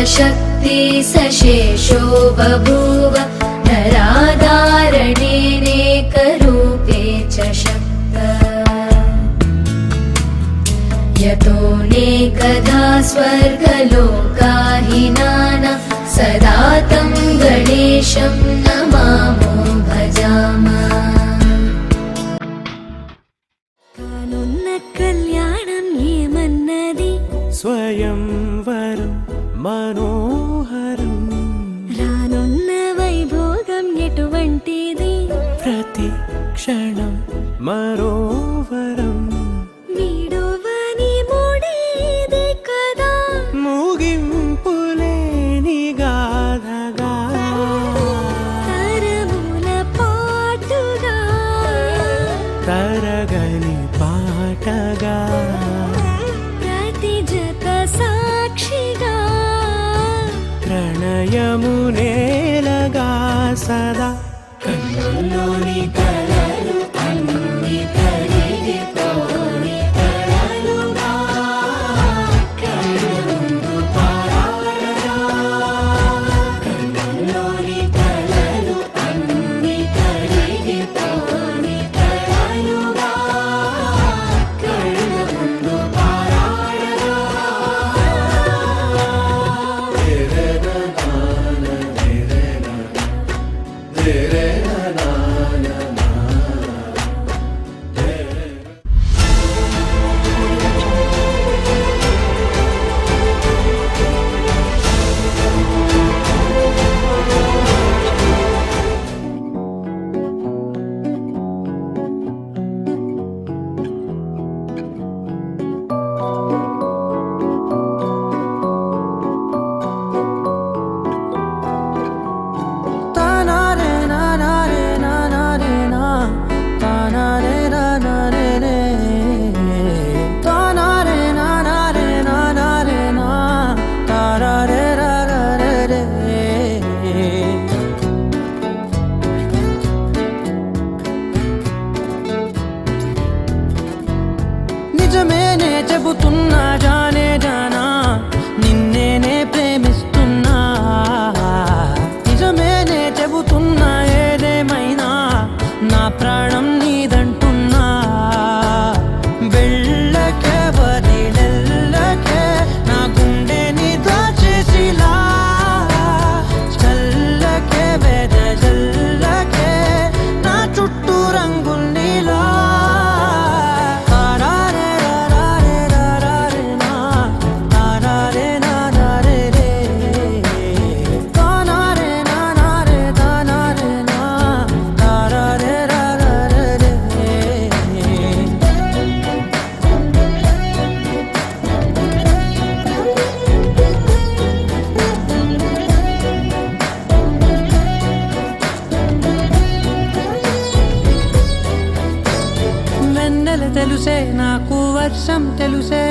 शक्ति सशेषो बभूव नराधारणेनेकरूपे च शक्त यतोऽनेकधा स्वर्गलोकाहिनानां सदा तं गणेशं नमामो भजामः। स्वयंवरं मनोहरं రానున్న వైభోగం ఎటువంటిది प्रति क्षणं మరోవరం వీడువని మూడేది కదా ముగింపులేని గాథగా తరముల పాటుగా తరగని పాటగా ప్రతి జత సాక్షిగా ప్రణయమునేలగా సదా కన్నుల్లోని కలలు అన్ని కరిగిపోని కలలుగా కళ్ళు ముందు పారాడగా కన్నుల్లోని కలలు అన్ని కరిగిపోని కలలుగా కళ్ళు ముందు పారాడగా నిజమేనే చెబుతున్నా జానే జానా నిన్నేనే ప్రేమిస్తున్నా నిజమేనే చెబుతున్నా ఏదేమైనా నా ప్రాణం నీదంటున్నా వెళ్ళకే వదిలెల్లకే నా గుండెని దాచేసిలా చల్లకే వెదజల్లకే నా చుట్టూ రంగుల్నిలా తెలుసే నాకు వర్షం తెలుసే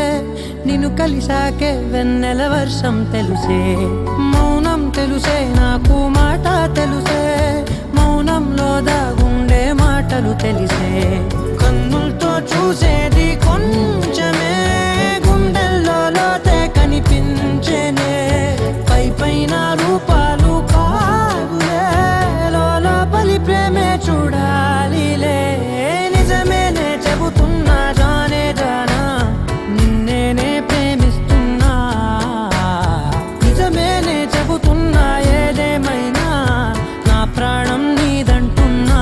నిన్ను కలిసాకే వెన్నెల వర్షం తెలుసే మౌనం తెలుసే నాకు మాట తెలుసే మౌనంలో దాగుండే మాటలు తెలిసే కన్నులతో చూసేది కొంచెమే గుండెల్లో లోతే కనిపించేనే పై పైన రూపాలు కాదులే లోపలి ప్రేమే చూడాలిలే నిజమేనే చెబుతున్నా జానే జానా నిన్నేనే ప్రేమిస్తున్నా నిజమేనే చెబుతున్నా ఏదేమైనా నా ప్రాణం నీదంటున్నా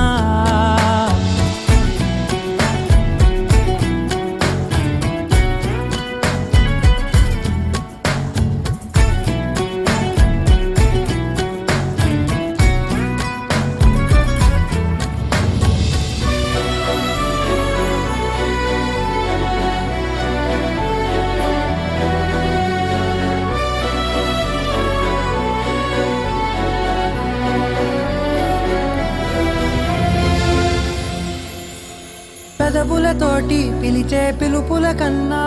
పెదవులతోటి పిలిచే పిలుపుల కన్నా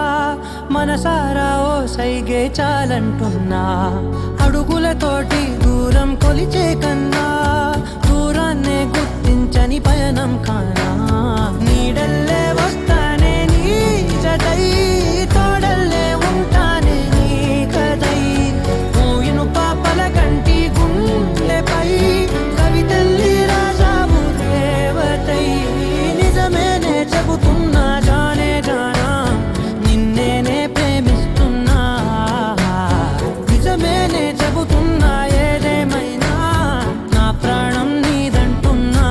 మనసారా ఓ సైగే చాలంటున్నా అడుగులతోటి దూరం కొలిచే కన్నా దూరాన్నే గుర్తించని పయనం కానా నీడల్లే వస్తానే నీ జతై తోడల్లే ఉంటానే నీ కదై మూయిను చెబుతున్నా ఏదేమైనా నా ప్రాణం నీదంటున్నా.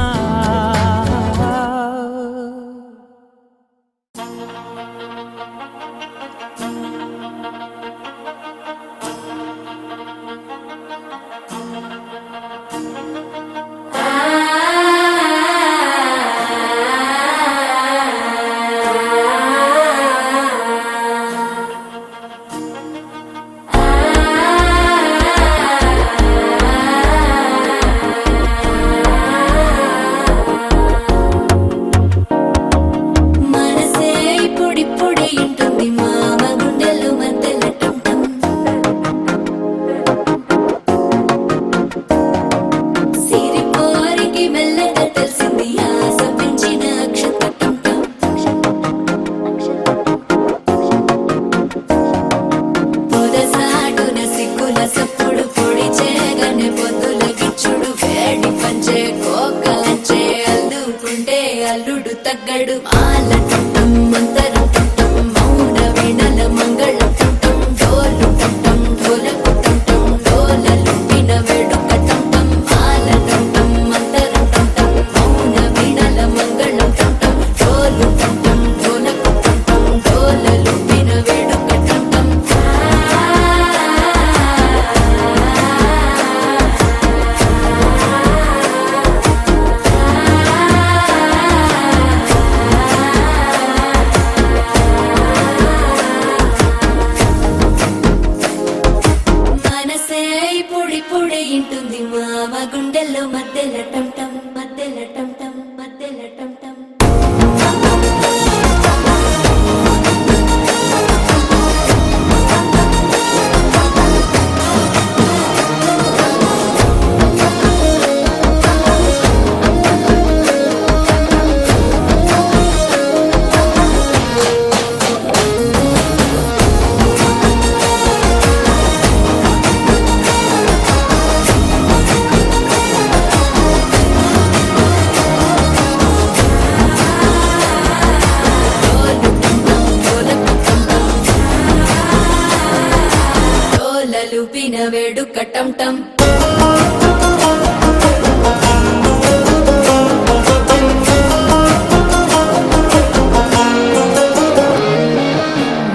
మనసే ఇప్పుడిప్పుడే ఇంటుంది మామ గుండెలు మధ్యల టంటం. సిరిపోరికి మెల్లగా తెలిసింది ఆశ పెంచిన అక్షత టంటం. పొదసాటున సిగ్గుల సప్పుడు పొడి చేయగానే పొద్దుల గిచ్చుడు వేడి పంచే కోకలంచే అల్లుకుంటే అల్లుడు తగ్గడు. మాల టంటం మంతరం టంటం మౌన వీణల మంగళం టంటం డోలు టంటం ఢోలకు టంటం డోలలు విన వేడుక టంటం. మాల టంటం మంతరం టంటం మౌన వీణల మంగళం టంటం డోలు టంటం ఢోలకు టంటం డోలలు విన వేడుక టంటం. మనసే ఇప్పుడిప్పుడే ఇంటుంది మామ గుండెల్లో మధ్యల టంటం మధ్యల టంటం మధ్యల టంటం. డోలు టంటం ఢోలకు టంటం డోలలు విన వేడుక టంటం.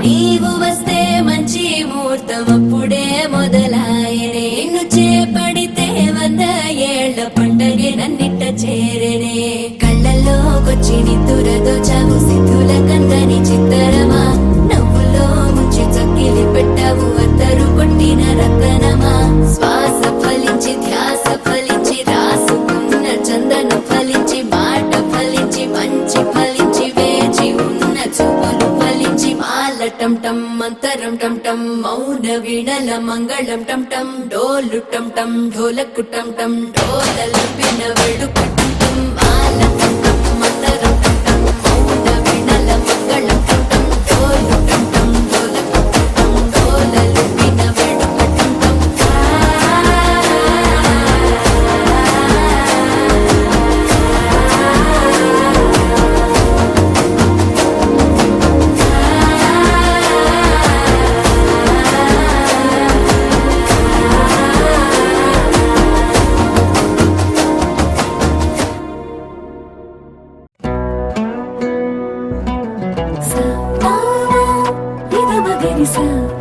నీవు వస్తే మంచి ముహూర్తం అప్పుడే మొదలాయనే. నిన్ను చేపడితే 100 ఏళ్ల పండగే నన్నిట్ట చేరనే. కళ్ళల్లోకొచ్చి నిద్దురతో చావు సిద్ధుల కందని చిత్తరమా. నవ్వులో ముంచి చక్కిలి పెట్టావు అత్తరు కొట్టిన రతనమా. శ్వాస ఫలించి ధ్యాస ఫలించి రాసుకున్న చందనం ఫలించి మాట ఫలించి మంచి ఫలించి వేచి ఉన్న చూపులు ఫలించి. మాల టంటం మంతరం టంటం మౌన వీణల మంగళం టంటం డోలు టంటం ఢోలకు టంటం డోలలు విన వేడుక టంటం. మాల టంటం మంతరం టంటం మౌన వీణల మంగళం టంటం డోలు టంటం ఢోలకు టంటం డోలలు విన వేడుక టంటం.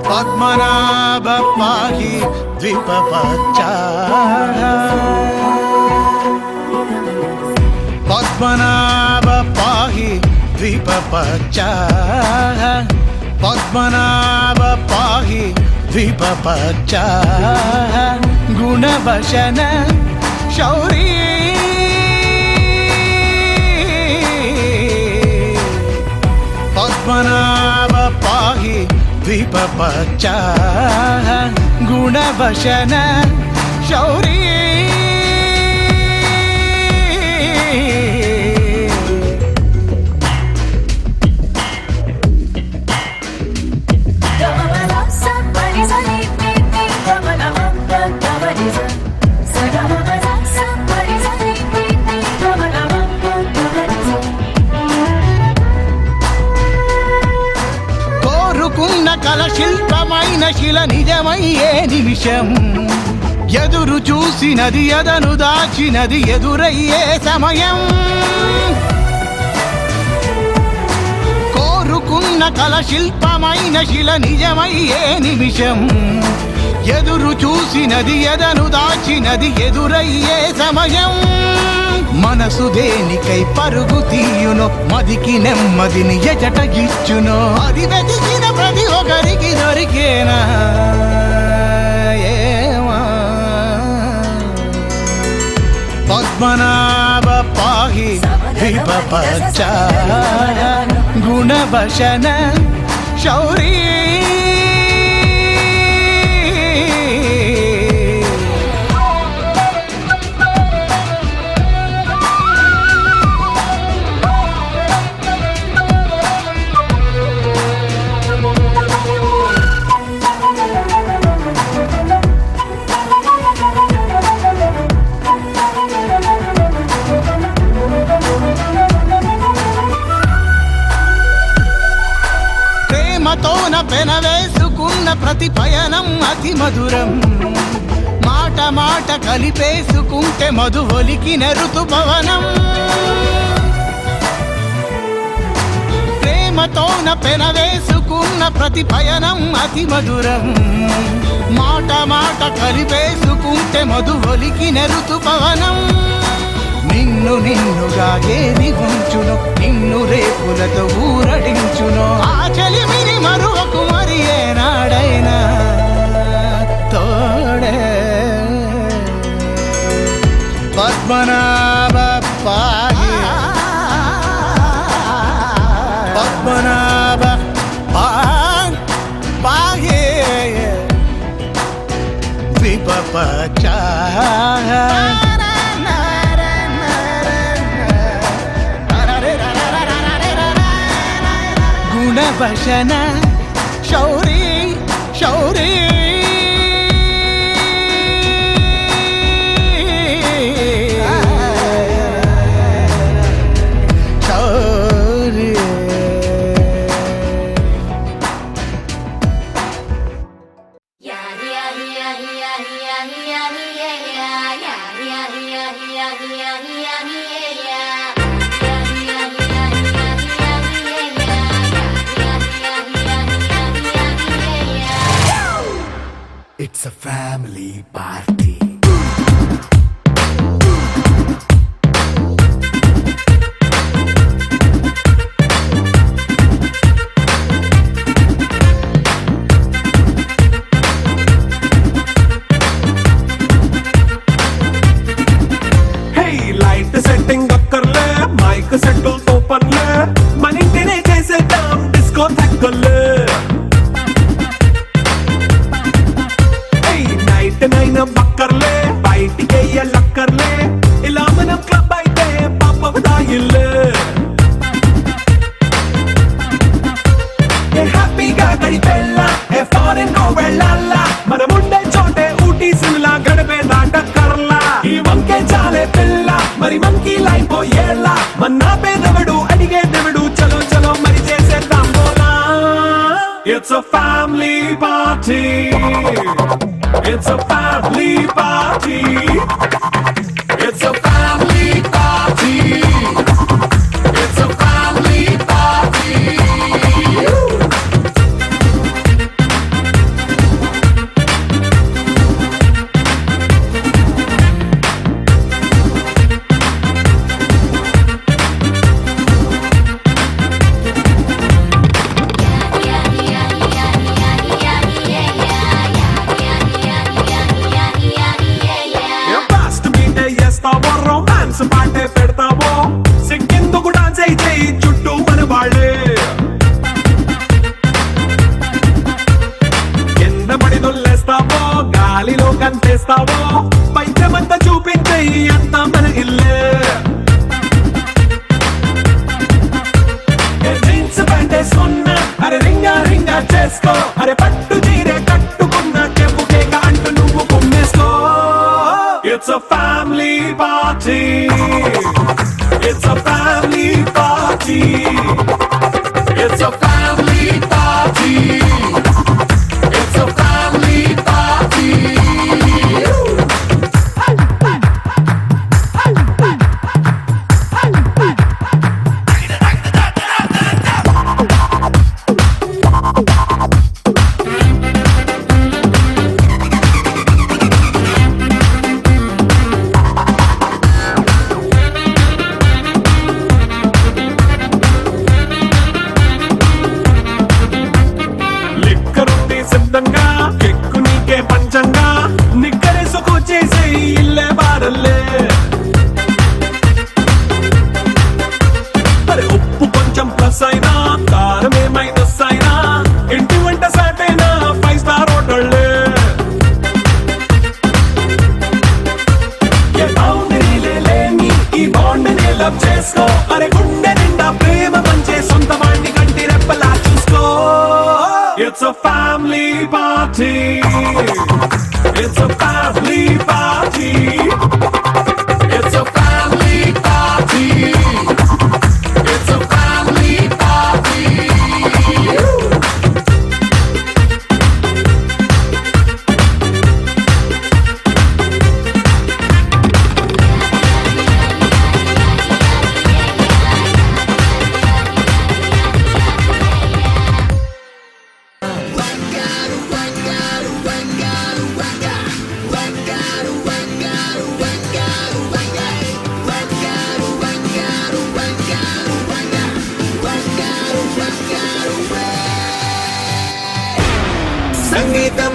పద్మనాభ పాహి ద్విపపచ్చా. పద్మనాభ పాహి ద్విపపచ్చా. పద్మనాభ పాహి ద్విపపచ్చా. గుణవశన శౌరీ పద్మనాభ పాహి ద్విపపచ్చా. గుణవశన శౌరీ కోరుకున్న కల శిల్పమైన శిల నిజ నిజమయ్యే నిమిషం ఎదురు చూసినది ఎదను దాచినది ఎదురయ్యే సమయం కోరుకున్న కల శిల్పమైన శిల నిజమయ్యే నిమిషం ఎదురు చూసినది ఎదను దాచినది ఎదురయ్యే సమయం మనసు దేనికై పరుగు తీయునో మదికి నెమ్మదిని ఎజట ఇచ్చునో అది వెతికిన ప్రతి ఒక్కరికి దొరికేనా ఏమా పద్మనాభ పాహి విపపచ్చ గుణభషణ శౌరీ ప్రేమతోన పెనవేసుకున్న ప్రతి పయనం అతి మధురం మాట మాట కలిపేసుకుంటే మధు ఒలికిన ఋతుపవనం ప్రేమతోన పెనవేసుకున్న ప్రతి పయనం అతి మధురం మాట మాట కలిపేసుకుంటే మధు ఒలికిన ఋతుపవనం నిన్ను నిన్నుగా ఏది ఉంచును నిన్ను రేపులతో ఊరడించును ఆ చలిమిని మరువకు మరి ఏనాడైనా తోడే పద్మనాభ పాహి పద్మనాభ పాహి విపపచ్చ గుణభషణ Shauri Shauri Shauri It's a family party. Hey, light setting akkarle, mic settle open le, manintine chesedam disco thakkale. నైన బక్కర్లే బయటికి లక్కర్లే ఇలా మనం క్లబ్ అయితే పాప దాయిల్లే హ్యాపీగా గడిపెళ్ళ ఏ ఫారెన్ కో వెళ్ళాల మనముండే చోటే ఊటీ సిమ్లా గడిపే దాటక్కర్లా ఈ వంకే చాలే పిల్ల మరి మంకీ లైఫ్ ఏళ్ళ మన్నా పేదవడు అడిగే దేవుడు చలో చలో మరి చేసేద్దాం బోలా It's a family party. It's a family party. It's a family party. It's a family party. Romance పాటే పెడతావో సిగ్గెందుకు డాన్స్ అయితే చుట్టూ మన వాళ్ళే కింద పడి దొల్లేస్తావో గాలిలో కంటేస్తావో పైత్యమంతా చూపించే అంతా మన ఇల్లే జీన్స్ ప్యాంటేసుకున్నా అరే రింగా రింగా చేసుకో అరే పట్టు చీరే కట్టుకున్న చెప్పుకే అంటూ నువ్వు కుమ్మేసుకో It's a family party. It's a family party. It's a family party. It's a family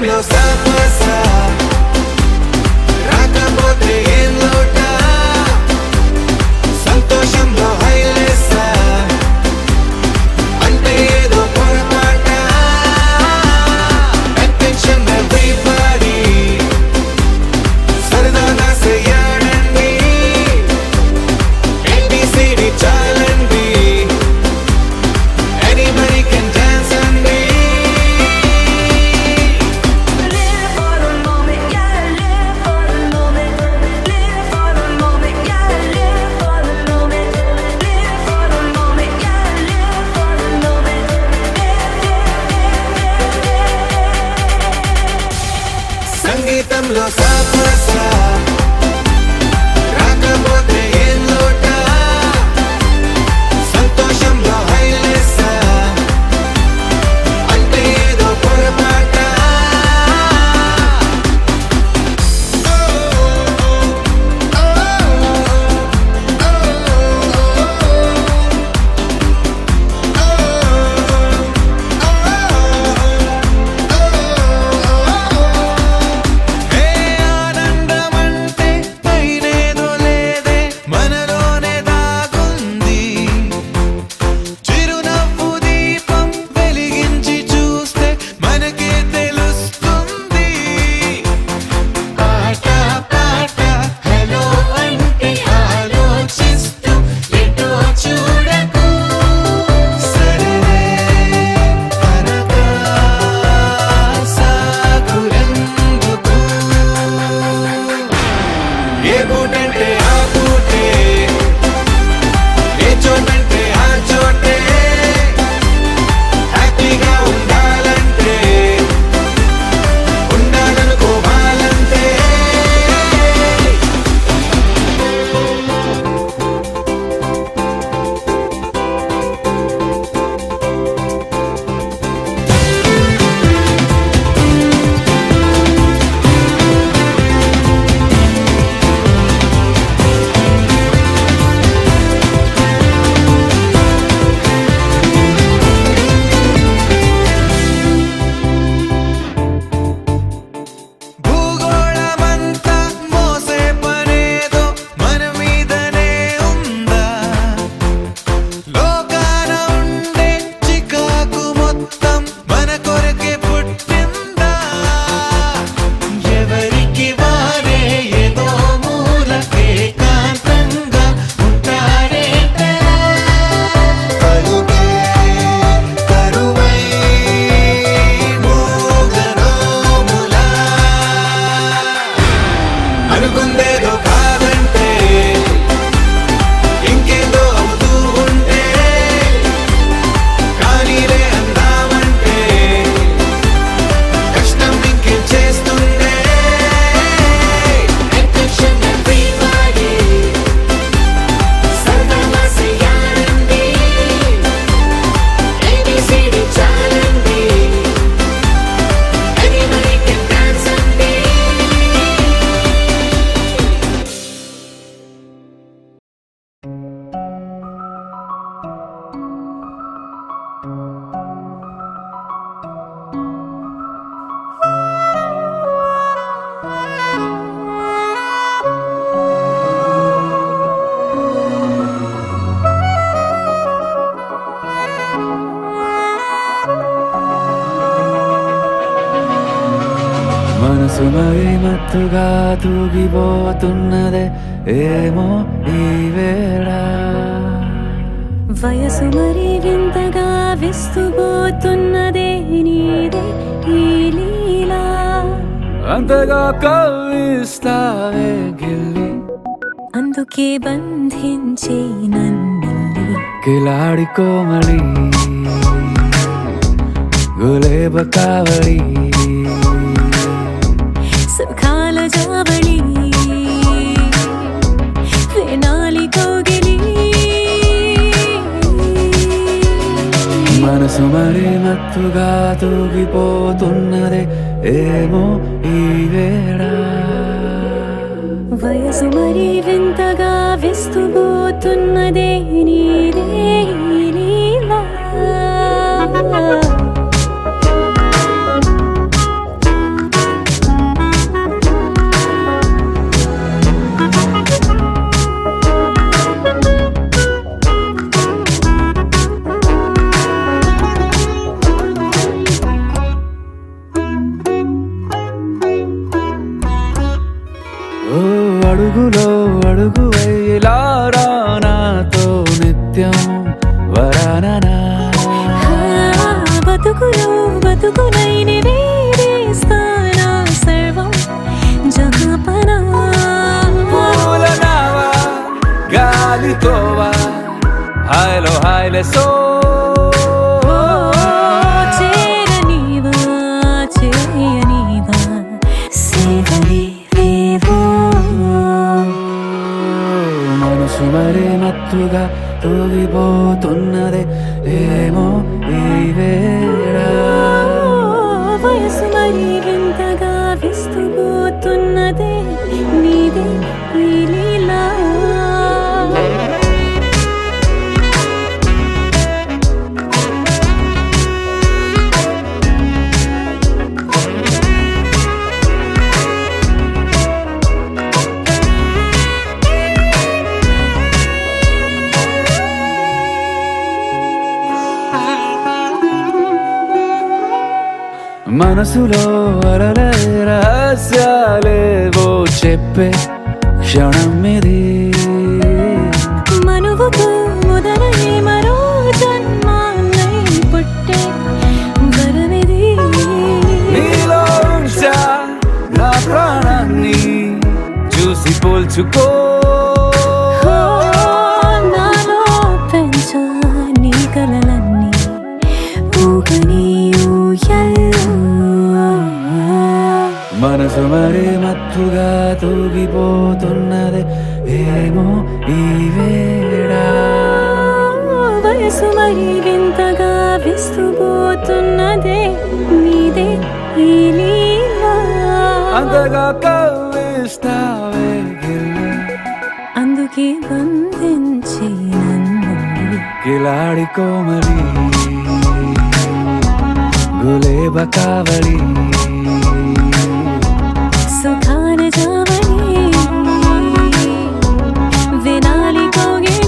సంగీతంలో సాపసా రాకపోతే ఏం లోట సంతోషంలో హైలేసా అంటే ఏదో పొరపాట అటెన్షన్ ఎవ్రీబడీ సరదాగా చేయాలండి ABCD చాలండి anybody can dance అండి Live for the moment, yeah, live for the moment. Live for the moment, yeah, live for the moment. Live for the moment, yeah, live for the moment. సంగీతంలో సాపసా రాకపోతే ఏం లోట సంతోషంలో హైలేసా అంటే ఏదో పొరపాట ఏ ఆనందమంటే పైనేదో లేదే మనలోనే దాగుంది చిరునవ్వు దీపం వెలిగించి చూస్తే మనకే తెలుస్తుంది ఆట పాట హలో అంటే ఆలోచిస్తూ ఎటో చూడకు సరే అనగా సాగులెందుకు ఏ పూటంటే ఆ పూటే ఏ చోటంటే ఆ చోటే హ్యాపీగా ఉండాలంటే ఉండాలనుకోవాలంటే భూగోళమంతా మోసే పనేదో మన మీదనే ఉందా లోకాన ఉండే చికాకు మొత్తం మన కొరకే పుట్టిందా ఎవరికి వారే ఏదో మూల ఏకాంతంగా ఉంటారే కలుగే కరువై మోగనోములా అనుకుందేదో కాదంటే ఇంకేదో అవుతూ ఉంటే కానీలే అందామంటే కష్టం ఇంకేం చేస్తుందే Attention everybody సరదాగా చేయాలండి ABCD చాలండి anybody can dance అండి మనసు మరి మత్తుగా తూగిపోతున్నదే ఏమో ఈ వేళ వయసు మరి వింతగా విస్తుపోతున్నదే నీదే ఈ లీలా అంతగా కవ్విస్తావే గిల్లి అందుకే బంధించే నన్నిల్లి కిలాడి కోమళి గులేబ కావళి సుఖాల జావళి వేనాలి కోగిలి మనసు మరి మత్తుగా తూగిపోతున్నదే ఏమో ఈ వేళ వయసు మరి వింతగా విస్తుపోతున్నదే నీదే ఈ లీలా అడుగులో అడుగు వేలారా నాతో నిత్యం వరాననా బతుకులో బతుకులైన వేరేస్తానా సర్వం జహాపనా పూలనావా గాలితోవా హాయ్లో హాయ్లే సో చేరనీవా చేయనీవా సేవలే లేవో మనసు మరి మత్తుగా తూగిపోతున్నదే ఏమో ఈ వేళ వయసు మరి వింతగా విస్తుపోతున్నదే నీదే ఈ లీలా మనసులో అలలే రహస్యాలేవో చెప్పే క్షణం ఇది మనువుకు మొదలై మరో జన్మాన్నై పుట్టే వరమిది నీలో ఉంచా నా ప్రాణాన్ని చూసి పోల్చుకో నాలో పెంచా నీ కలలన్నీ ఊగని ఊయల్లో మనసు మరి మత్తుగా తూగిపోతున్నదే ఏమో ఈ వేళ వయసు మరి వింతగా విస్తుపోతున్నదే నీదే ఈ లీలా అంతగా కవ్విస్తావే గిల్లి అందుకే బంధించి నన్ను కిలాడి కోమలి గులేబ కావలి సుఖాన జావని వినాలి కోగిలి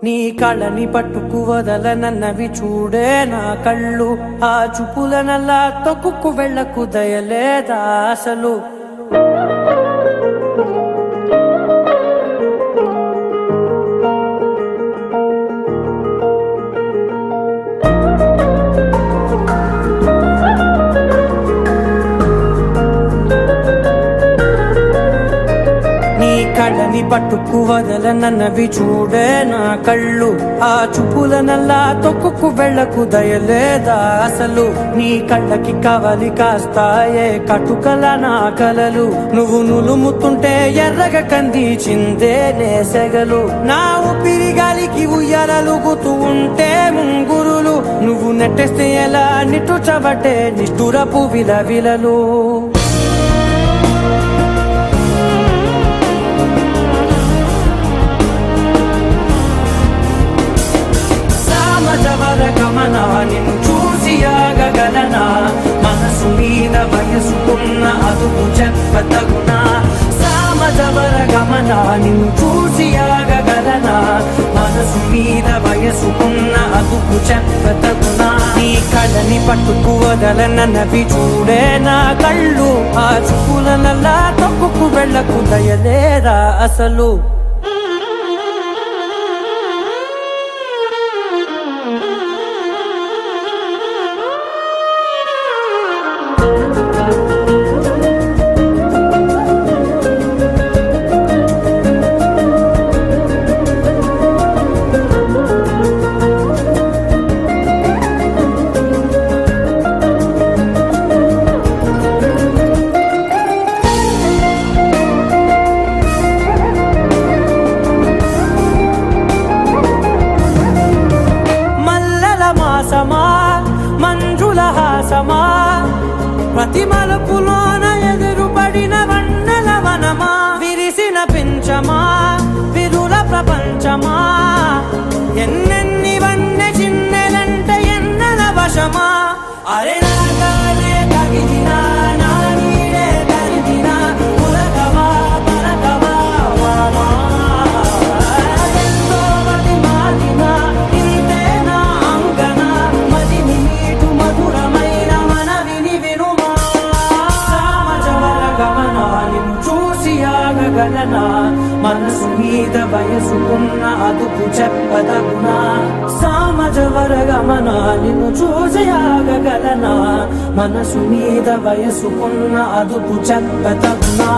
నీ కళ్ళని పట్టుకు వదలనన్నవి చూడే నా కళ్ళు ఆ చూపులనల్లా తొక్కుకు వెళ్ళకు దయలేదా అసలు కళ్ళని పట్టుకు వదలనన్నవి చూడే నా కళ్ళు ఆ చూపులనల్లా తొక్కుకు వెళ్ళకు దయలేదా అసలు నీ కళ్ళకి కవలి కాస్తాయే కటుకల నా కలలు నువ్వు నులుముతుంటే ఎర్రగ కంది చిందే నేసెగలు నా ఊపిరి గాలికి ఉయ్యాలలుగుతూ ఉంటే ముంగురులు నువ్వు నెట్టేస్తే ఎలా నిట్టుచబట్టే నిష్ఠురపు విలవిలలు గమన నిన్ను చూసి ఆగగలనా మనసు మీద వయసుకున్న అదుపు చెప్పతగునా సామజవర గమన నిన్ను చూసి ఆగగలనా మనసు మీద వయసుకున్న అదుపు చెప్పతగునా నీ కళ్ళని పట్టుకు వదలనన్నవి చూడే నా కళ్ళు ఆ చూపులనల్లా తొక్కుకు వెళ్ళకు దయలేదా అసలు వశమా ఎన్నెన్ని వన్నె చిన్నెలంటే ఎన్నెల వశమా అరే నాగానే తగిదినా నా నీడే తరిదినా ఉలకవా పలకవా వామా ఎంతో మతి మాదినా ఇంతే నా అంగన మదిని నీటు మధురమైన మనవిని వినుమా సామజవర గమన నిన్ను చూసి ఆగగలనా మనసు మీద వయసుకున్న అదుపు చెప్పదగునా సామజవర గమన నిన్ను చూసి ఆగగలనా మనసు మీద వయసుకున్న అదుపు చెప్పదగునా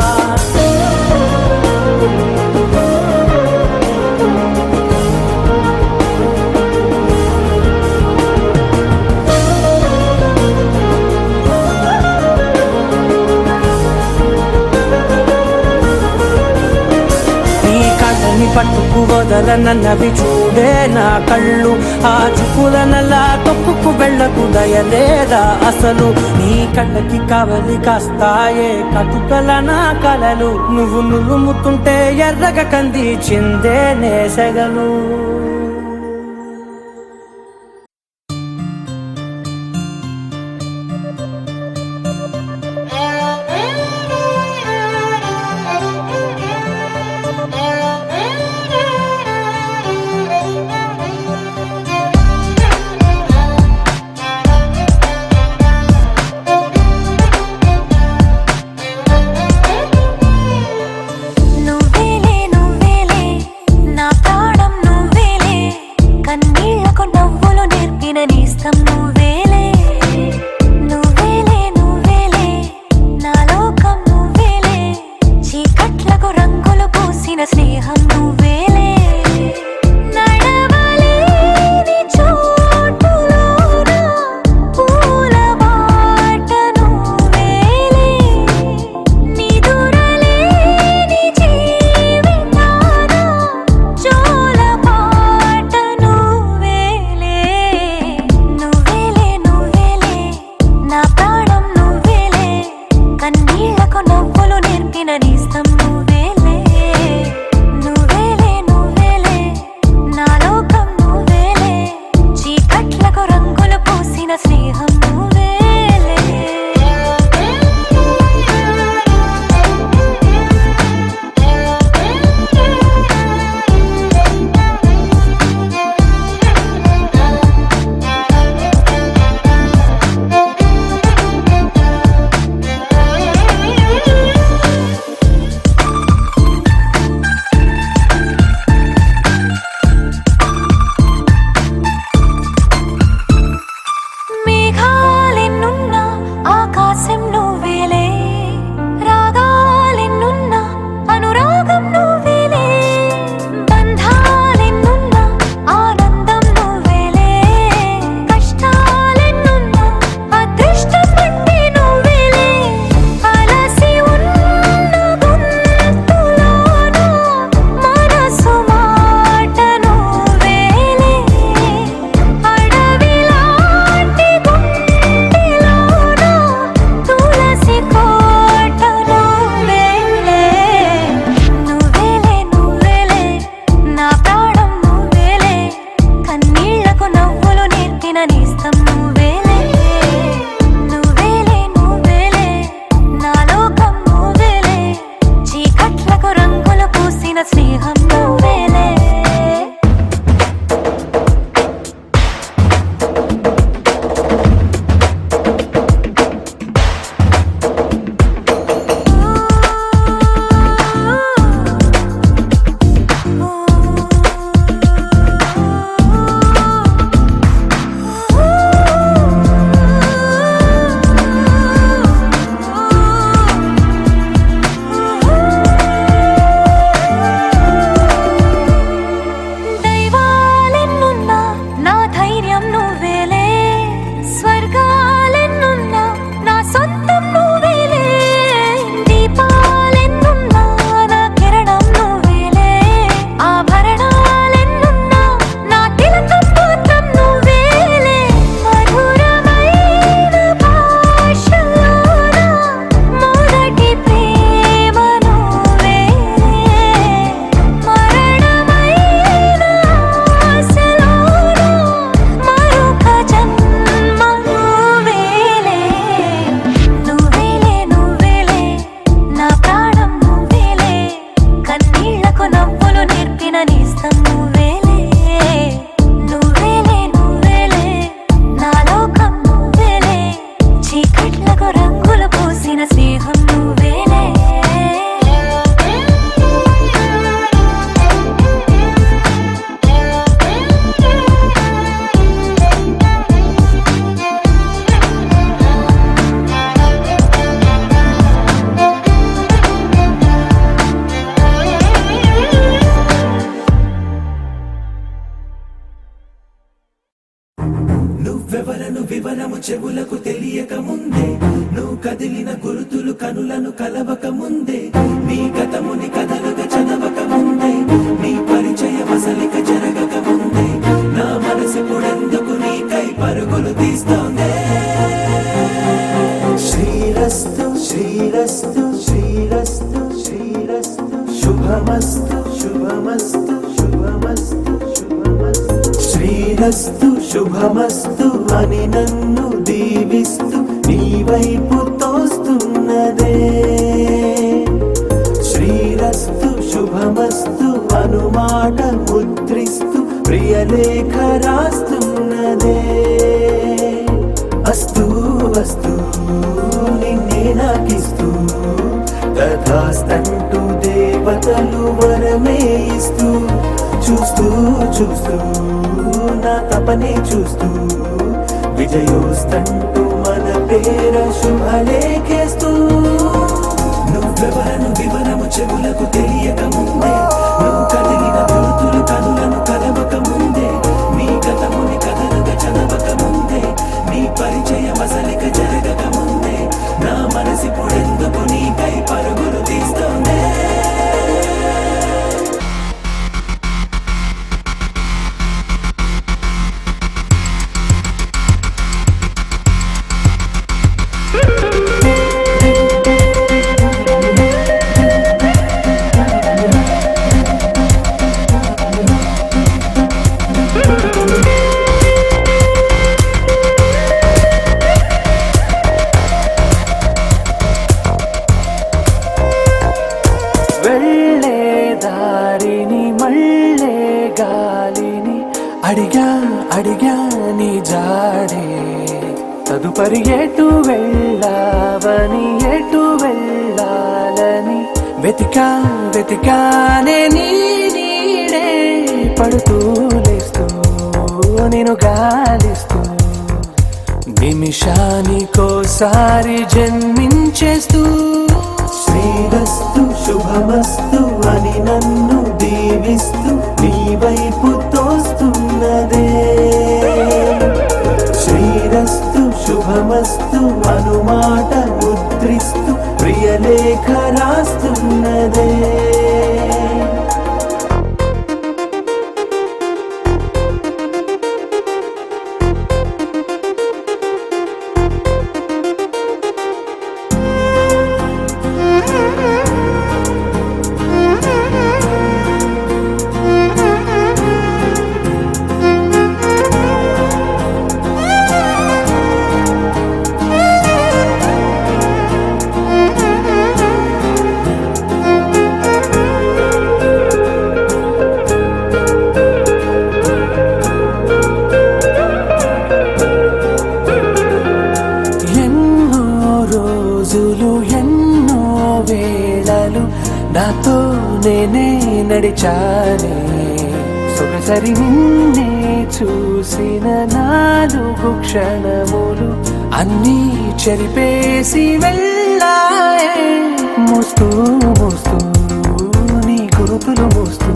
పట్టుకు వదలనన్నవి చూడే నా కళ్ళు ఆ చుకులనలా తొక్కుకు వెళ్ళకు దయలేదా అసలు నీ కళ్ళకి కవలి కాస్తాయే కటుకల నా కలలు నువ్వు నులుముతుంటే ఎర్రగ కంది చిందే నేసగలు చెవులకు తెలియక ముందే నువ్వు కదిలిన గురుతులు కనులను కలవక ముందే నీ గతముని కథలుగా చదవక ముందే నీ పరిచయ మసలిక జరగక ముందే నా మనసు పొడెందుకు నీకై పరుగులు తీస్తోందే శ్రీరస్తు శ్రీరస్తు శ్రీరస్తు శ్రీరస్తు శుభమస్తు శుభమస్తు శుభమస్తు శుభమస్తు శ్రీరస్తు శుభమస్తు అని నన్ను దీవిస్తూ నీ వైపు తోస్తున్నదే శ్రీరస్తు శుభమస్తు అనుమాట ముద్రిస్తూ ప్రియలేఖ రాస్తున్నదే అస్తు అస్తు నిన్నే నాకిస్తూ తథాస్తంటూ దేవతలు వరమే ఇస్తూ చూస్తూ చూస్తూ నా తపనే చూస్తూ విజయోస్తంటూ మన పేర శుభలేఖేస్తూ నువ్వెవరను వివరము చెవులకు తెలియక ముందే నువ్వు కదిలిన గుర్తులు కనులను కలవక ముందే నీ గతముని కథలుగా చదవక ముందే నీ పరిచయ మసలిక జరగక ముందే నా మనసి పొడెందుకు నీకై పరుగులు తీస్తోందే వెళ్ళే దారిని మళ్ళే గాలిని అడిగా అడిగా నీ జాడే తదుపరి ఎటు వెళ్ళావని ఎటు వెళ్ళాలని వెతికా వెతికానే నీ నీడే పడుతూ లేస్తూ నేను గాలిస్తూ నిమిషానికోసారి జన్మించేస్తూ శ్రీరస్తు శుభమస్తు అని నన్ను దీవిస్తూ నీ వైపు తోస్తున్నదే శ్రీరస్తు శుభమస్తు అనుమాట ముద్రిస్తూ ప్రియలేఖ రాస్తున్నదే ఎన్నో వేళలు నాతో నేనే నడిచానే సొగసరి నిన్నే చూసిన 4 క్షణములు అన్నీ చెరిపేసి వెళ్ళాయే మోస్తూ మోస్తూ నీ గురుతులు మోస్తూ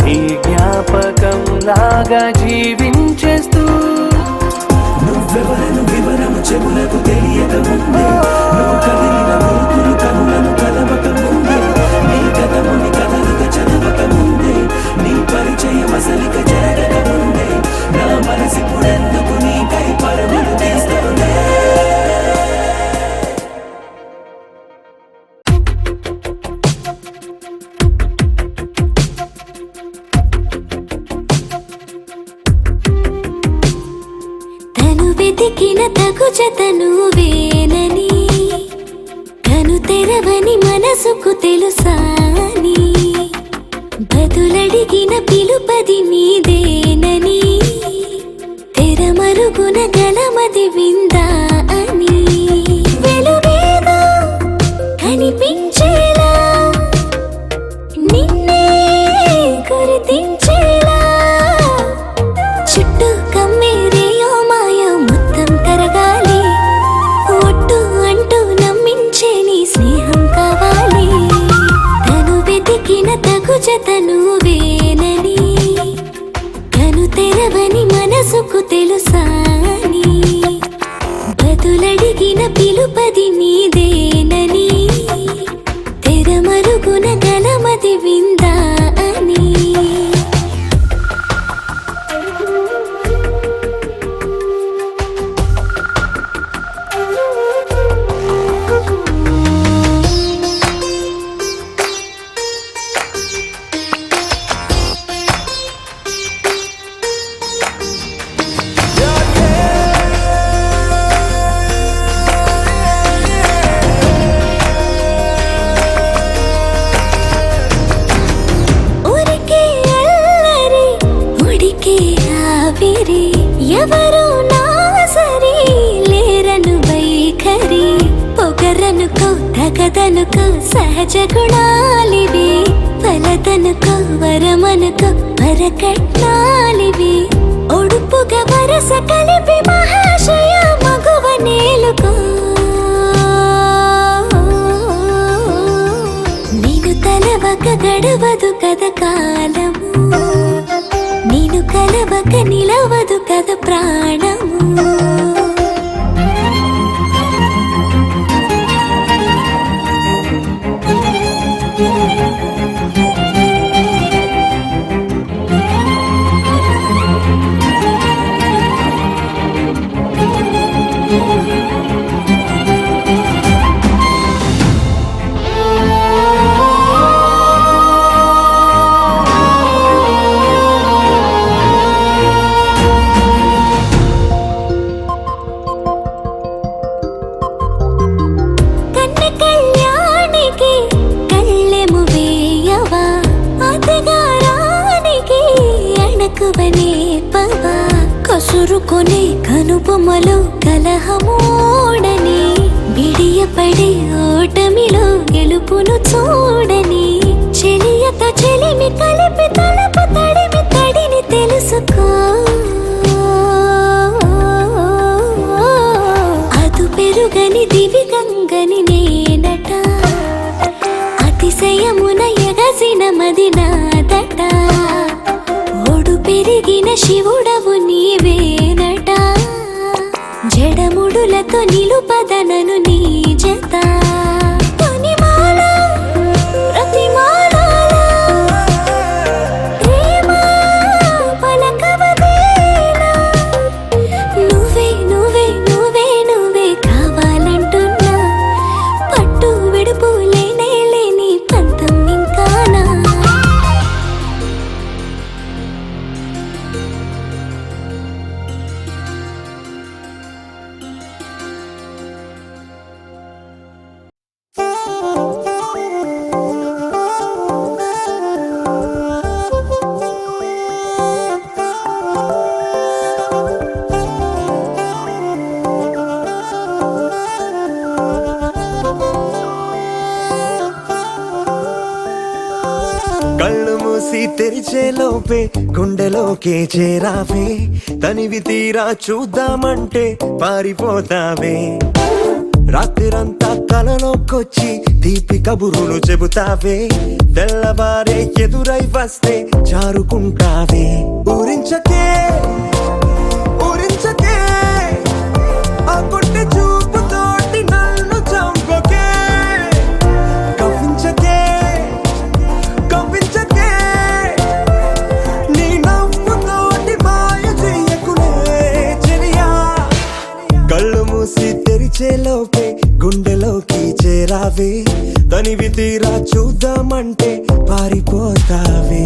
నీ జ్ఞాపకం లాగా జీవించేస్తూ నువ్వెవరను వివరము చెవులకు తెలియక ముందే నువ్వు కదిలిన గుర్తులు కనులను కలవక ముందే నీ గతముని కథలుగా చదవక ముందే నీ పరిచయ మసలిక జరగక ముందే నా మనసి పొడెందుకు నీకై పరుగులు తీస్తోందే వెతికిన తగు జతను వేనని కను తెరవని మనసుకు తెలుసాని బదులడిగిన పిలుపది నీదేనని తెరమరుగున గలమది విందా అని వెలుగేదో కనిపించేలా నిన్నే గుర్తించేలా చుట్టూ కమ్మేరేయో మాయో మొత్తం కరగాలి ఒట్టు అంటూ నమ్మించే నీ స్నేహం కావాలి తను వెతికిన తగు జతను వేనని కను తెరవని మనసుకు తెలుసాని తగదనుకో సహజ గుణాలివి ఫలదనుకో వరమనుకో వరకట్నాలివి ఒడుపుగా వరస కలిపి మహాశయ మగువ నేలుకో నేను తలవక గడవదు కథ కాలము నేను కలవక నిలవదు కథ ప్రాణము కసురుకొనే కనుబొమ్మలో కలహమోడని బిడియపడే ఓటమిలో గెలుపును చూడని చెలియతో చెలిమి కలిపి తలపు తడిమి తడిని తెలుసుకో అదు పెరుగని దివి గంగని నేనట అతిశయమున ఎగసిన మది నాదట పెరిగిన శివుడవు నీవేనట జడముడులతో నిలుపదనను నీ జత తొనిమాల ప్రతిమాల ప్రేమ పలకవదేనా నువ్వే నువ్వే నువ్వే నువ్వే కావాలంటున్నా పట్టు విడుపు లేనే లేని పంతం ఇంకానా కళ్ళు మూసి తెరిచే లోపే గుండెలోకే చేరావే తనివి తీరా చూద్దామంటే పారిపోతావే రాత్రిరంతా కలలోకొచ్చి తీపి కబురులు చెబుతావే తెల్లవారే ఎదురై వస్తే జారుకుంటావే ఊరించకే ఊరించకే ఆ కొట్టె చూపుతోటి నన్ను చంపకే కవ్వించకే కవ్వించకే నీ నవ్వుతోటి మాయ చెయ్యకునే చెలియా కళ్ళు మూసి తెరిచే లోపే గుండెలోకి చేరావే తనివి తీరా చూద్దామంటే పారిపోతావే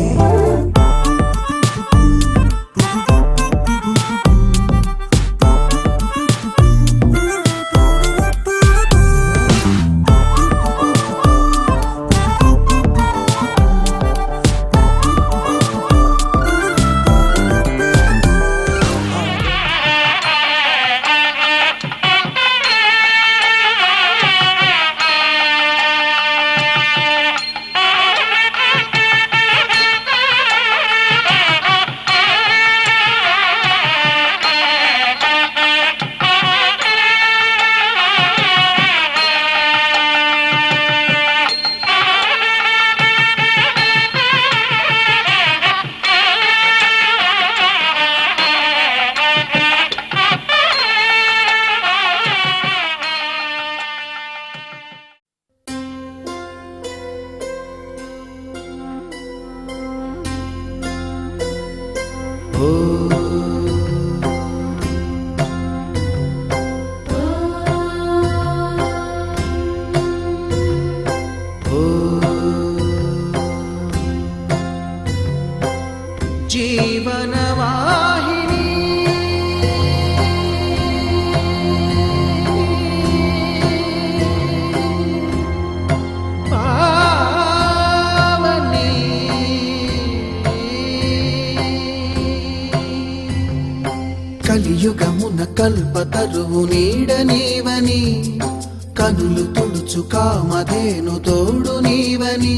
జీవనవాహిని పావని కలియుగమున కల్పతరువు నీడనీవని కనులు తుడుచు కామధేను తోడు నీవని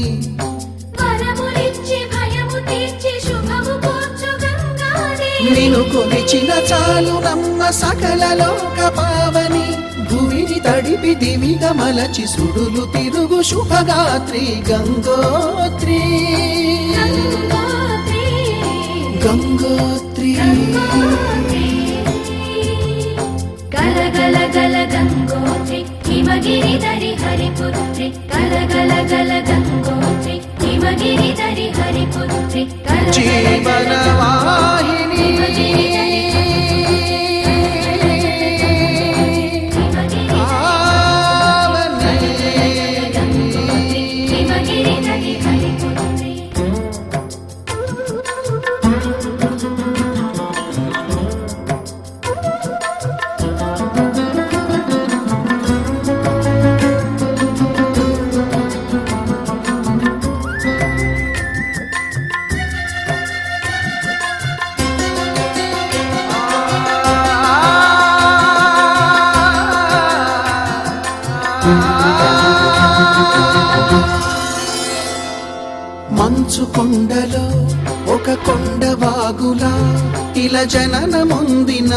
వరములిచ్చి భయము తీర్చి శుభము కూర్చు గంగాదేవి నిన్ను కొలిచిన చాలు నమ్మ సకల లోక పావని భూమిని తడిపి దివిగా మలచి సుడులు తిరుగు శుభగాత్రి గంగోత్రి గంగోత్రి గల గల గల గంగోత్రి హిమగిరి ధరి హరిపుత్రి గల గల గల గంగోత్రి హిమగిరి ధరి హరిపుత్రి జీవనవాహిని హిమగిరి ధరి హరిపుత్రి మంచు కొండలో ఒక కొండ వాగులా ఇలా జననముందిన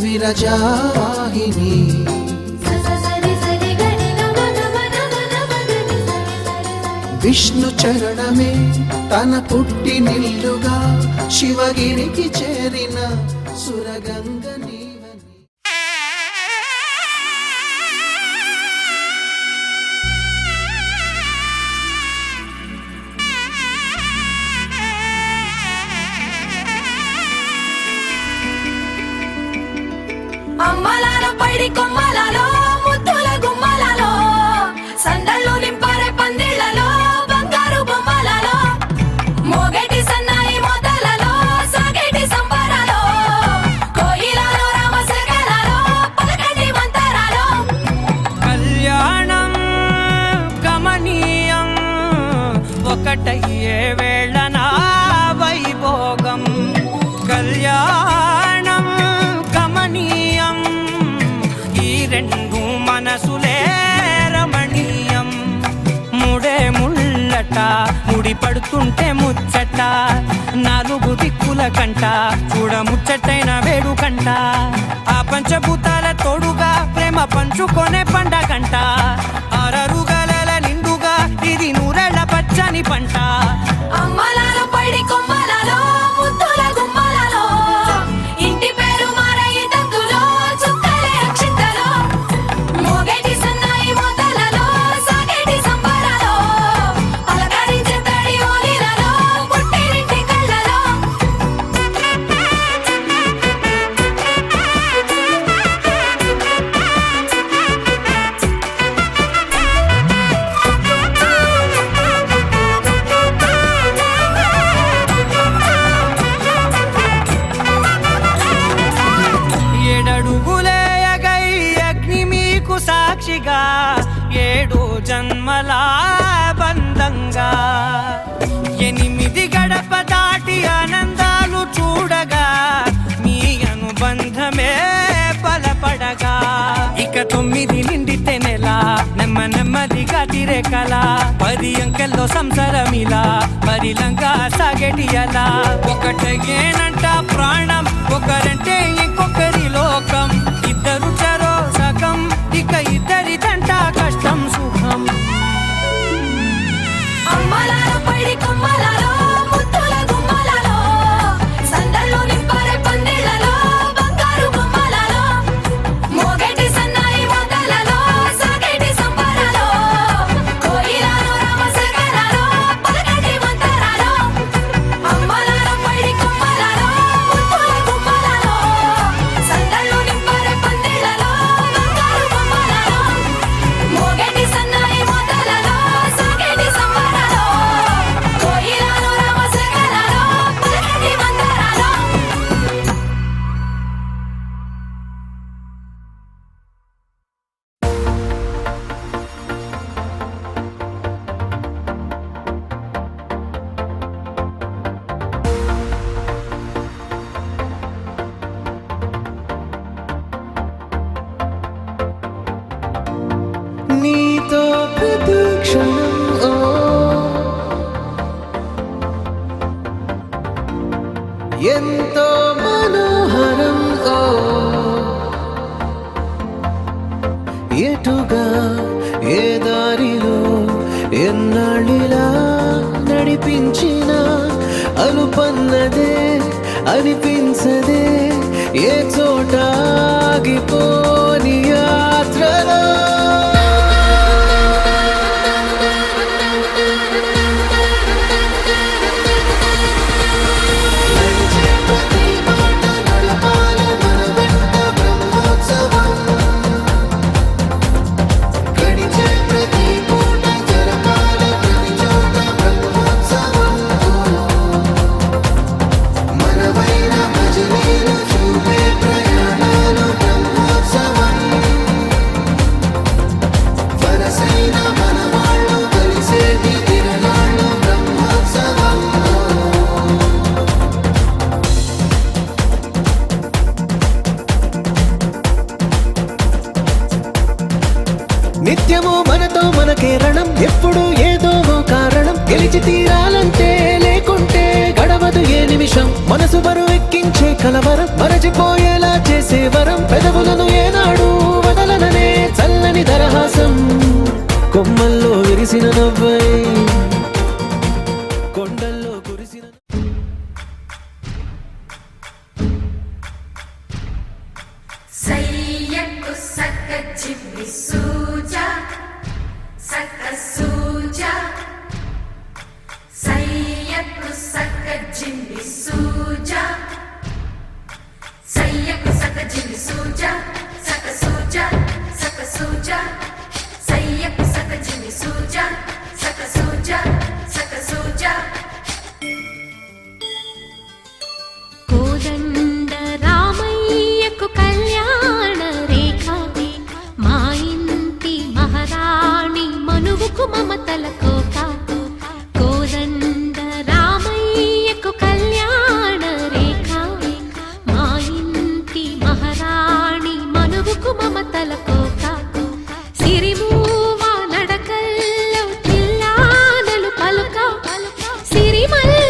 విరజావాహిని సరి సరి గరి నమ నమ నమ నమ గరి విష్ణు చరణమే తన పుట్టి నిల్లుగా శివగిరికి చేరిన సురగంగ నీవని అమ్మలాల పైడి కొమ్మలలో ముద్దుల గుమ్మలలో సందళ్ళు నింపారే పందిళ్లలో బంగారు బొమ్మలలో మోగేటి సన్నాయి మోతలలో సాగేటి సంబరాలో కోయిలలో రామశకలలో పలకటి మంతరాలో కళ్యాణం గమనీయం ఒకటయ్యే వేళ నా వైభోగం కళ్యాణం గమనీయం ఈ రెండు మనసులే రమణీయం ముడే ముళ్ళట ముడి పడుతుంటే ముచ్చట నాలుగు దిక్కుల కంట చూడ ముచ్చటైన వేడుకంట ఆ పంచభూతాల తోడుగా ప్రేమ పంచుకొనే పండగంట అరరుగల నిండుగా ఇది నూరెళ్ళ పచ్చని పంట అమ్మలాల పైడి కొమ్మలలో ముద్దుల గుమ్మలలో ఇంటి పేరు మారయి తందులో చుక్కలే అక్షింతలో మోగేటి సన్నాయి మోతలలో సాగేటి సంబరాలో పలకరించే తడి ఓలిలలో పుట్టినింటి కళ్ళలో ఏడడుగులేయగై అగ్ని మీకు సాక్షిగా ఏడు జన్మల బంధంగా 8 గడప దాటి ఆనందాలు చూడగా మీ అనుబంధమే బలపడగా ఇక 9 నిండితే నెల నెమ్మదిగా తిరేకల 10 అంకెల్లో సంసారమిలా పరిలంగా సాగేటి అలా ఒకటేనంట ప్రాణం ఒకరంటే ఇంకొకరి లోకం ఇద్దరు చరో సగం ఇక ఇద్దరిదంట కష్టం సుఖం అమ్మలాల పైడి కొమ్మలలో ముద్దుల గుమ్మలలో సందళ్ళు నింపారే పందిళ్లలో బంగారు బొమ్మలలో మోగేటి సన్నాయి మోతలలో సాగేటి సంబరాలో కోయిలలో రామశకలలో పలకటి మంతరాలో అమ్మలాల పైడి కొమ్మలలో ముద్దుల గుమ్మలలో సందళ్ళు ఎన్నాళ్ళిలా నడిపించిన అలుపన్నదే అనిపించదే ఏ చోట ఆగిపోని యాత్రలో నిత్యము మనతో మనకే రణం ఎప్పుడు ఏదో కారణం గెలిచి తీరాలంటే లేకుంటే గడవదు ఏ నిమిషం మనసు బరువు ఎక్కించే కలవరం మరచిపోయేలా చేసే వరం పెదవులను ఏనాడు వదలననే చల్లని దరహాసం కొమ్మల్లో విరిసిన నవ్వై కొండల్లో కురిసిన సయ్యకు సక్క చిమ్మి సూజా సక్క సూజా సయ్యకు సక్క చిమ్మి సూజా సయ్యకు సక్క చిమ్మి సూజా సక్క సూజా సక్క సూజా సయ్యకు సక్క చిమ్మి సూజా సక్క సూజా సక్క సూజా కోదండ రామయ్యకు కళ్యాణ రేఖ మా ఇంటి మహారాణి మనువుకు మమతల కోక కోదండ రామయ్యకు కళ్యాణ రేఖ మా ఇంటి మహారాణి మనువుకు మమతల కోక సిరిమూవ నడకల్లో తిల్లానలు పలుక సిరిమల్లె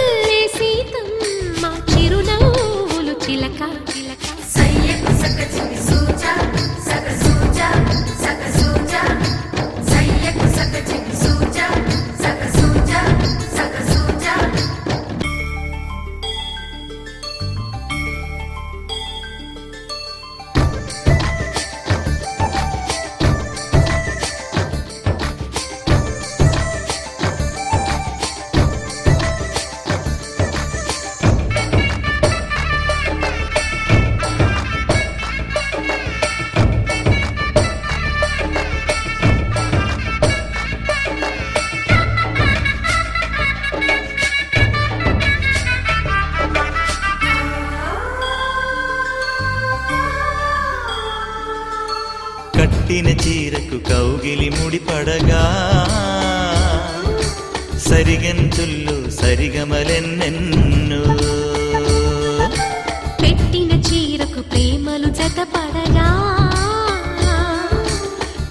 సీతమ్మ చిరునవ్వులు చిలక సయ్యకు సక్క చిమ్మి సూజా సక్క సూజా సక్క సూజా సయ్యకు సక్క చిమ్మి సూజా సక్క సూజా సక్క సూజా కట్టిన చీరకు కౌగిలి ముడిపడగా సరిగంతుల్లో సరిగమలెన్నెన్నో పెట్టిన చీరకు ప్రేమలు జతపడగా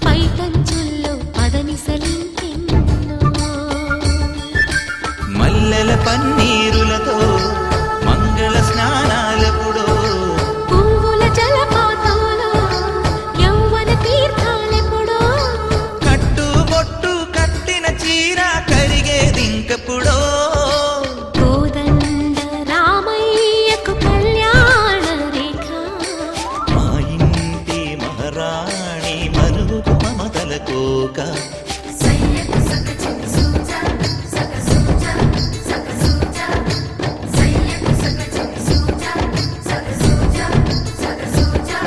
పైకంచుల్లో పదనిసలింకెన్నో మల్లెల పన్నీరులతో మంగళ స్నానాలెప్పుడో పువ్వుల జలపాతంలో యౌవన తీర్థాలెప్పుడో కట్టుబొట్టు కట్టిన చీర కరిగేదింకప్పుడో కోదండ రామయ్యకు కళ్యాణ రేఖ మా ఇంటి మహారాణి మనువుకు మమతల కోక సయ్యకు సక్క చిమ్మి సూజా సక్క సూజా సక్క సూజా సయ్యకు సక్క చిమ్మి సూజా సక్క సూజా సక్క సూజా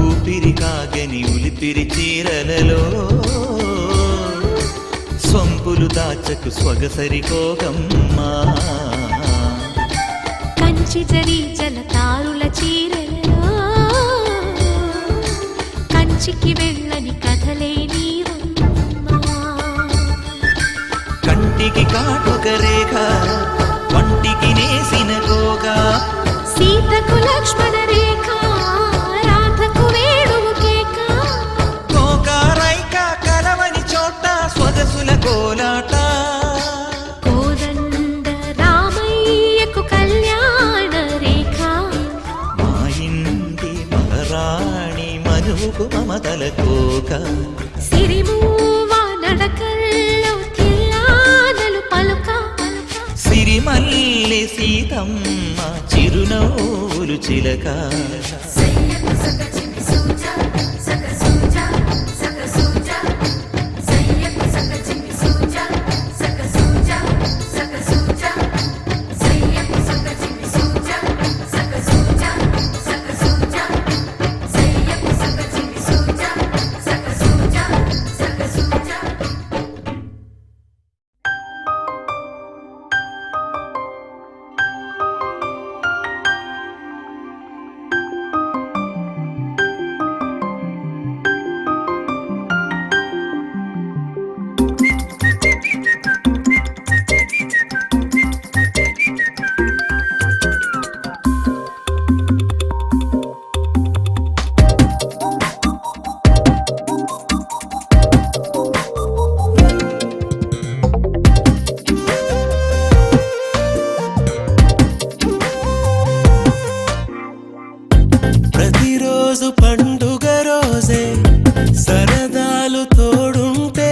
ఊపిరి కాగని ఉలిపిరి చీరలలో స్వంపులు దాచకు స్వగసరి కోగమ్మా కంచి జరీ జల తారుల చీరలలో సీతకు లక్ష్మణ రేఖ రాధకు వేణువు కేక కోకారైక కలవని చోట స్వదసుల కోలాట కోదండ రామయ్యకు కళ్యాణ రేఖ మా ఇంటి మహారాణి మనువుకు మమతల కోక సిరిమూవ నడకల్లో తిల్లానలు పలుక సిరిమల్లి సీతమ్మ చిరునవ్వులు చిలక ప్రతిరోజు పండుగ రోజే సరదాలు తోడుంటే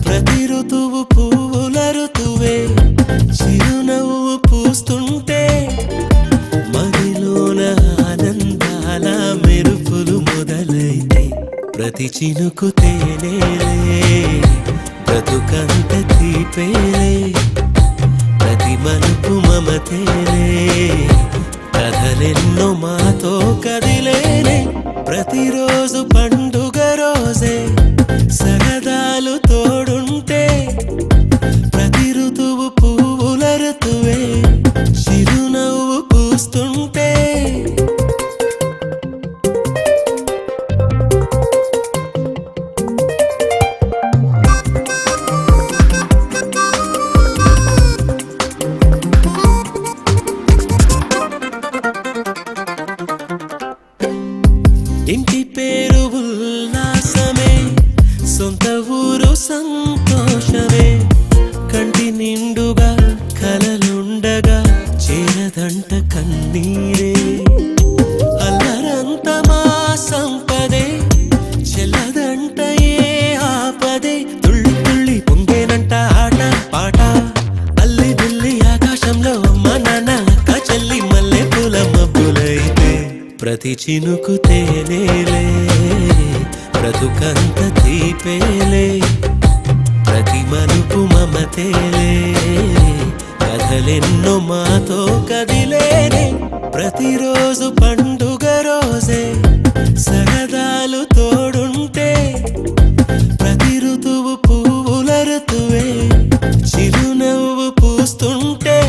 ప్రతి ఋతువు పువ్వుల ఋతువే చిరునవ్వు పూస్తుంటే మదిలోన ఆనందాల మెరుపులు మొదలైతే ప్రతి చినుకు తేనేలే బ్రతుకంత తీపేలే ప్రతి మలుపు మమతేలే కథలెన్నో మాతో కదిలేనే ప్రతిరోజు పండుగ రోజే సరదాలు తోడుంటే ప్రతి ఋతువు పువ్వుల ఋతువే చిరునవ్వు పూస్తుంటే ఇంటి పేరు ఉల్లాసమే సొంత ఊరు సంతోషమే కంటి నిండుగా కలలుండగా చేరదంట కన్నీరే అల్లరంత మా సంపదే చెల్లదంట ఏ ఆపదే తుళ్ళి తుళ్ళి పొంగేనంట ఆట పాట అల్లి దిల్లి ఆకాశంలో అమ్మ నాన్న అక్క చెల్లి మల్లె పూల మబ్బులైతే ప్రతి చినుకు తేనేలే బ్రతుకంత తీపేలే ప్రతి మలుపు మమతేలే కథలెన్నో మాతో కదిలేనే ప్రతిరోజు పండుగ రోజే సరదాలు తోడుంటే ప్రతి ఋతువు పువ్వుల ఋతువే చిరునవ్వు పూస్తుంటే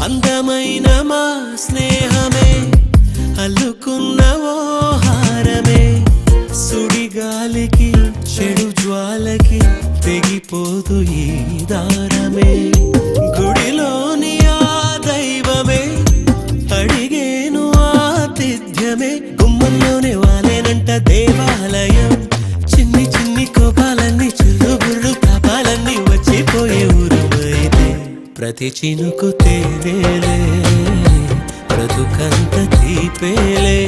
అందమైన మా స్నేహమే అల్లుకున్న ఓ హారమే సుడిగాలికి చెడు జ్వాలకి తెగిపోదు ఈ దారమే గుడిలోని ఆ దైవమే అడిగేను ఆతిథ్యమే గుమ్మంలోనే వాలేనంట దేవాలయం చిన్ని చిన్ని కోపాలన్నీ చిల్లుబుర్రు పాపాలన్నీ వచ్చిపోయే ఊరుమైతే ప్రతి చినుకు తేనేలే బ్రతుకంత తీపేలే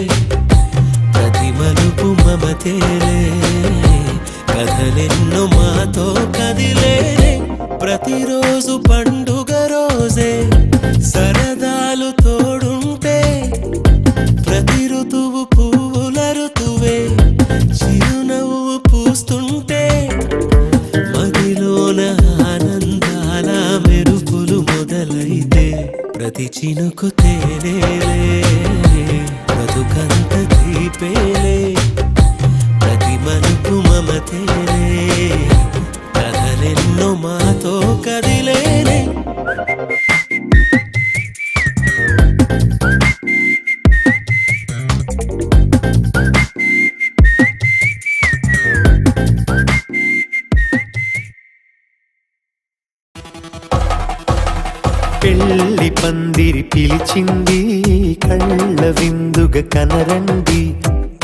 ప్రతి మలుపు మమతేలే కథలెన్నో మాతో కదిలేనే ప్రతిరోజు పండుగ రోజే సరదాలు తోడుంటే ప్రతి ఋతువు పువ్వుల ఋతువే చిరునవ్వు పూస్తుంటే మదిలోన ఆనందాల మెరుపులు మొదలైతే ప్రతి చినుకు తేనేలే బ్రతుకంత తీపేలే ప్రతి మలుపు మమతేలే కథలెన్నో మాతో కదిలేనే పందిరి పిలిచింది కళ్ళ విందుగా కనరండి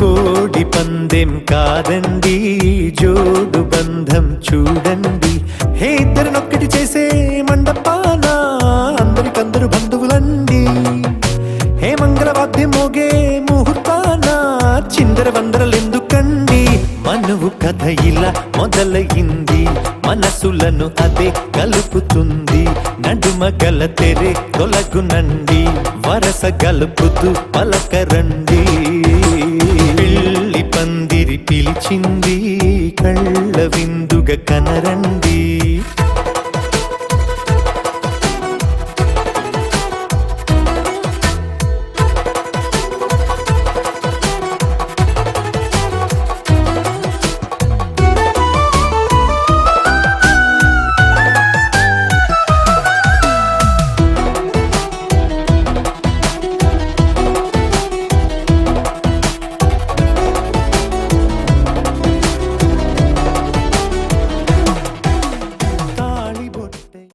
కోడి పందెం కాదండి జోడు బంధం చూడండి హే ఇద్దరినొక్కటి చేసే మండపాన అందరికందరు బంధువులండి హే మంగళవాద్యం మోగే ముహూర్తాన చిందర వందరలెందుకండి మనువు కథ ఇలా మొదలయింది మనసులను అదే కలుపుతుంది నడుమ గల తెరే తొలగునండి వరస గలుపుతూ పలకరండి పెళ్లి పందిరి పిలిచింది కళ్ళ విందుగా కనరండి